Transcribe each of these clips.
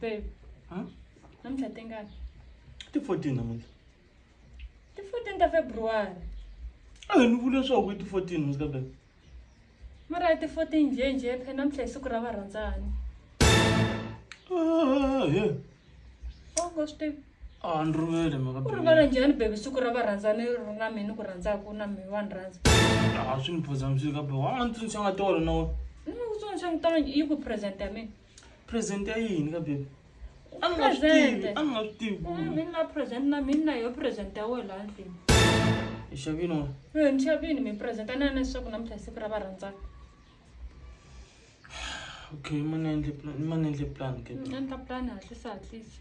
Babe. Huh? I'm chatting at The 14 namuhla. the 14th of February. Ni vule swa ku ti 14 musika babe. Mara the 14 nje phela namhla isuku ra varandzani. Yeah. Oh ngoste. Ndruvele maka Ku babe. rivala njhani baby isuku ra varandzani na mina ku rhandzaku na mi wa rhandza. Swi ni phazamisile ka babe. Wa ndzi xanga tolo na wena. No ku tsona xangitana yi ku present ya mina. Present ya yini ka babe? Present. Anga swi tivi. Mina present na mina yo present ya wena handle. Xavino. Ni xavini mi present na leswaku namhla isuku ra varandzani. Okay, manendle plan ke. Endla plan hatlisa hatlisa.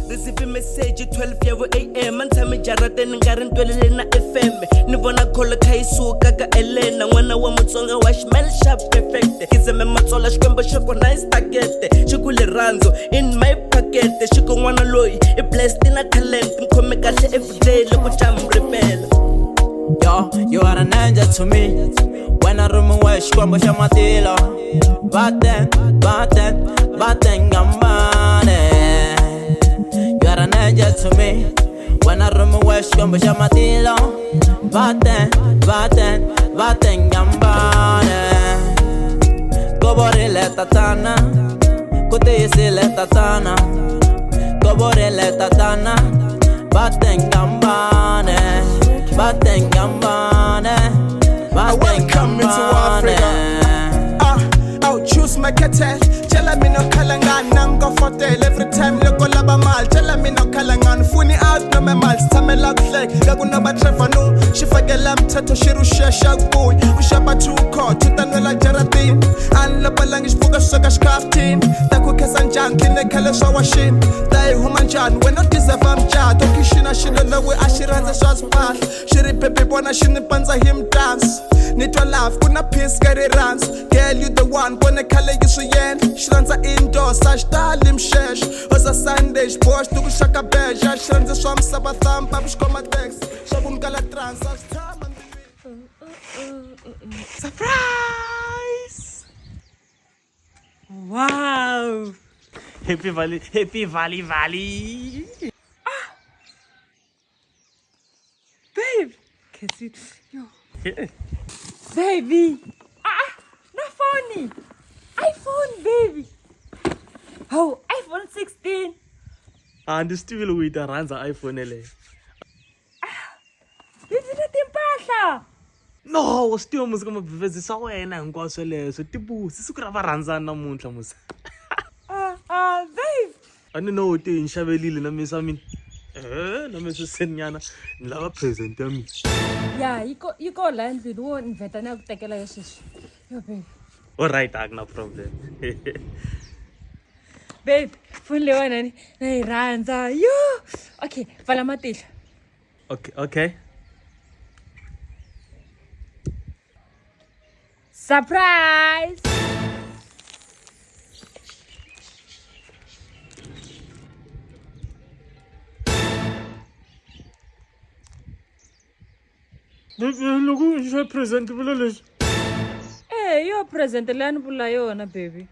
Receive a message 12 AM antshame jarateni ngari ntwelele na FM ni vona kholo khayisuka ka Elena n'wana wa Mutsonga wa smell sharp perfect kizeme matsola xikwembo xa kona is target xikule ranzo in my pocket xiko n'wana loyi I blessed na talent mkhome kahle everyday loko jam rebel. Yo, you are an angel to me. When I remove my xikwembo xa matilo Vatehingahambani. You are an angel to me. When I remove my xikwembo xa matilo Vatehingahambani. Goborile tatana kutiyisile tatana Goborile tatana Vatehingahambani. Welcome me to Africa. I'll choose my cattle. Tell me no kalangan nango hotel every time logo laba mal. Tell me no kalangan funny out no me mal. Tame lag flag gaguna ba trefa no. Shifagela mthetho shirusha shagboy. Ushaba tuko tutanwela jaratin. An laba langish fuga soga shkaftin. Taku kesanjan kine kale shawashin. Dai humanjan we not deserve am ja. Tokishina shino lowe ashiranza shwas path. Shiri pepe bona shini panza him dance. Nitwa love kuna peace gary runs. Girl you the one bona kale yisuyen. Shranza indoors sash dalim shesh. Oza Sunday bosh tuku shaka beja. Shranza swam sabatham papish koma text. Shabum gala trans sash time and Surprise! Wow! Happy Valley. Babe, kiss it. Yo. Baby. No phone. iPhone, baby. Oh, iPhone 16. And still with the runs iPhone ele. Baby, na timpahla. No, still musika mabvezisa wena hinkwaswo leswo tibusi siku ra varandzani namuntlha musa. Babe. Ani no ti nxavelile na misa mina. Na misa senyana ni lava present ya mina. Yeah, you go land with one inveta na ku tekela yo sweswi. Yo babe. All right, no problem. Babe, phone lewa nani? Na yi rhandza. Yo. Okay, pfala matihlo. Okay. Surprise! Loko u present vula leswi. Yo present leyi a ni vula yona baby.